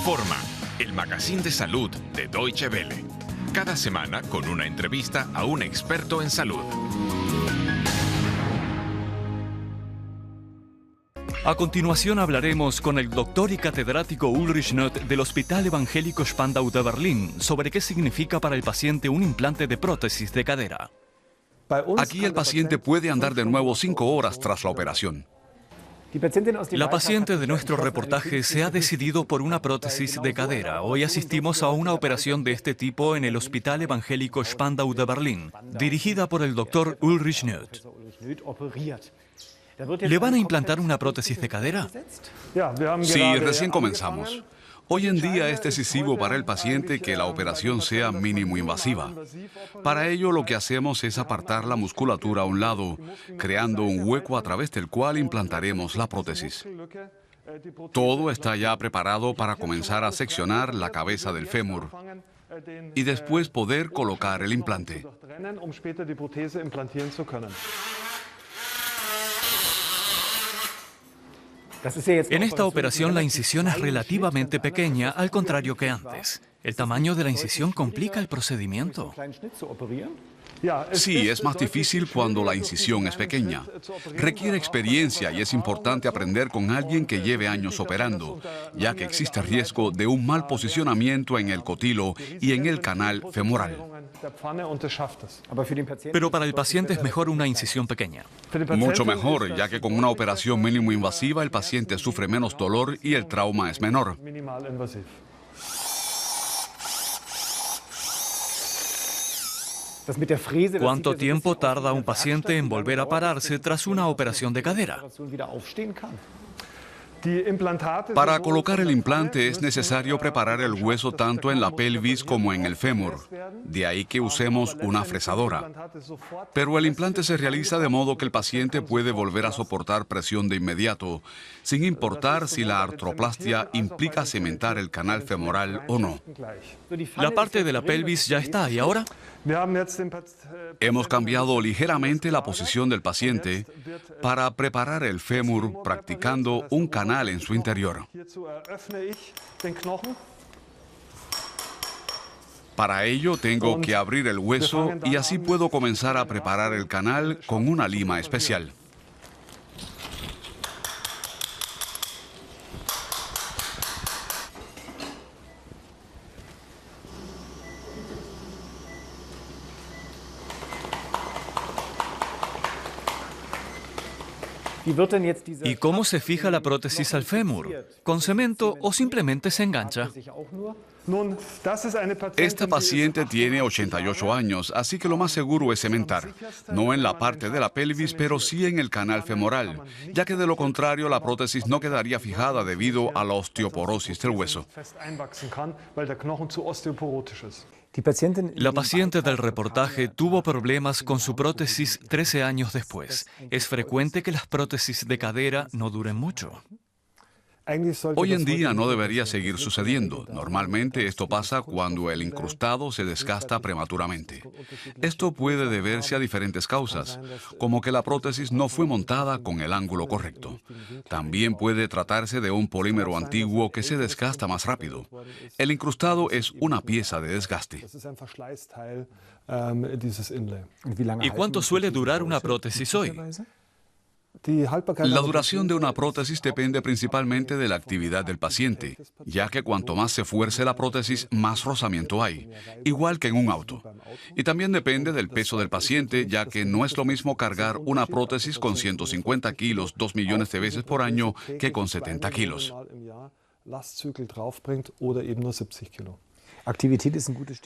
Informa, el magazine de salud de Deutsche Welle. Cada semana con una entrevista a un experto en salud. A continuación hablaremos con el doctor y catedrático Ulrich Nöth del Hospital Evangélico Spandau de Berlín sobre qué significa para el paciente un implante de prótesis de cadera. Aquí el paciente puede andar de nuevo 5 horas tras la operación. La paciente de nuestro reportaje se ha decidido por una prótesis de cadera. Hoy asistimos a una operación de este tipo en el Hospital Evangélico Spandau de Berlín, dirigida por el doctor Ulrich Nöth. ¿Le van a implantar una prótesis de cadera? Sí, recién comenzamos. Hoy en día es decisivo para el paciente que la operación sea mínimo invasiva. Para ello lo que hacemos es apartar la musculatura a un lado, creando un hueco a través del cual implantaremos la prótesis. Todo está ya preparado para comenzar a seccionar la cabeza del fémur y después poder colocar el implante. En esta operación la incisión es relativamente pequeña, al contrario que antes. ¿El tamaño de la incisión complica el procedimiento? Sí, es más difícil cuando la incisión es pequeña. Requiere experiencia y es importante aprender con alguien que lleve años operando, ya que existe riesgo de un mal posicionamiento en el cotilo y en el canal femoral. Pero para el paciente es mejor una incisión pequeña. Mucho mejor, ya que con una operación mínimo invasiva el paciente sufre menos dolor y el trauma es menor. ¿Cuánto tiempo tarda un paciente en volver a pararse tras una operación de cadera? Para colocar el implante es necesario preparar el hueso tanto en la pelvis como en el fémur. De ahí que usemos una fresadora. Pero el implante se realiza de modo que el paciente puede volver a soportar presión de inmediato, sin importar si la artroplastia implica cementar el canal femoral o no. La parte de la pelvis ya está, ¿y ahora? Hemos cambiado ligeramente la posición del paciente para preparar el fémur practicando un canal en su interior. Para ello tengo que abrir el hueso y así puedo comenzar a preparar el canal con una lima especial. ¿Y cómo se fija la prótesis al fémur? ¿Con cemento o simplemente se engancha? Esta paciente tiene 88 años, así que lo más seguro es cementar. No en la parte de la pelvis, pero sí en el canal femoral, ya que de lo contrario la prótesis no quedaría fijada debido a la osteoporosis del hueso. La paciente del reportaje tuvo problemas con su prótesis 13 años después. ¿Es frecuente que las prótesis de cadera no duren mucho? Hoy en día no debería seguir sucediendo. Normalmente esto pasa cuando el incrustado se desgasta prematuramente. Esto puede deberse a diferentes causas, como que la prótesis no fue montada con el ángulo correcto. También puede tratarse de un polímero antiguo que se desgasta más rápido. El incrustado es una pieza de desgaste. ¿Y cuánto suele durar una prótesis hoy? La duración de una prótesis depende principalmente de la actividad del paciente, ya que cuanto más se fuerce la prótesis, más rozamiento hay, igual que en un auto. Y también depende del peso del paciente, ya que no es lo mismo cargar una prótesis con 150 kilos 2 millones de veces por año que con 70 kilos.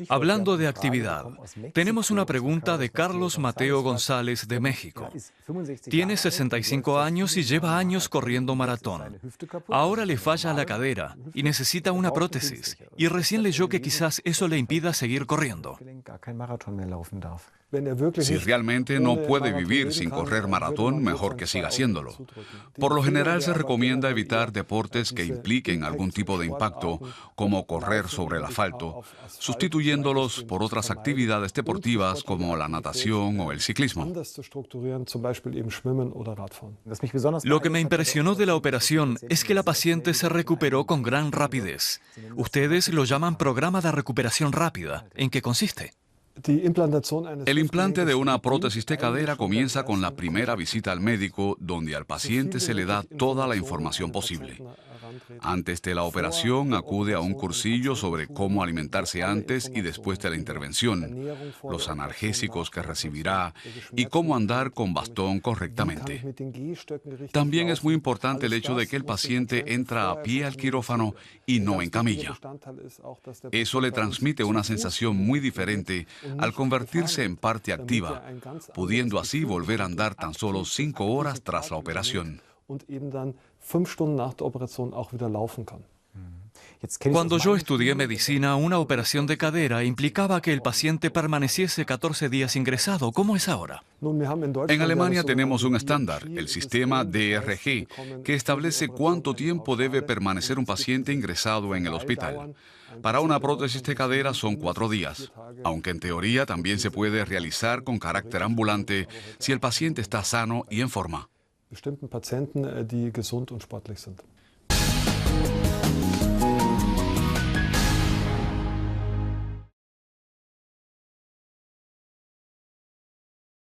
Hablando de actividad, tenemos una pregunta de Carlos Mateo González de México. Tiene 65 años y lleva años corriendo maratón. Ahora le falla la cadera y necesita una prótesis. Y recién leyó que quizás eso le impida seguir corriendo. Si realmente no puede vivir sin correr maratón, mejor que siga haciéndolo. Por lo general se recomienda evitar deportes que impliquen algún tipo de impacto, como correr sobre el asfalto, sustituyéndolos por otras actividades deportivas como la natación o el ciclismo. Lo que me impresionó de la operación es que la paciente se recuperó con gran rapidez. Ustedes lo llaman programa de recuperación rápida. ¿En qué consiste? El implante de una prótesis de cadera comienza con la primera visita al médico, donde al paciente se le da toda la información posible. Antes de la operación, acude a un cursillo sobre cómo alimentarse antes y después de la intervención, los analgésicos que recibirá y cómo andar con bastón correctamente. También es muy importante el hecho de que el paciente entra a pie al quirófano y no en camilla. Eso le transmite una sensación muy diferente al convertirse en parte activa, pudiendo así volver a andar tan solo 5 horas tras la operación. Cuando yo estudié medicina, una operación de cadera implicaba que el paciente permaneciese 14 días ingresado. ¿Cómo es ahora? En Alemania tenemos un estándar, el sistema DRG, que establece cuánto tiempo debe permanecer un paciente ingresado en el hospital. Para una prótesis de cadera son 4 días, aunque en teoría también se puede realizar con carácter ambulante si el paciente está sano y en forma.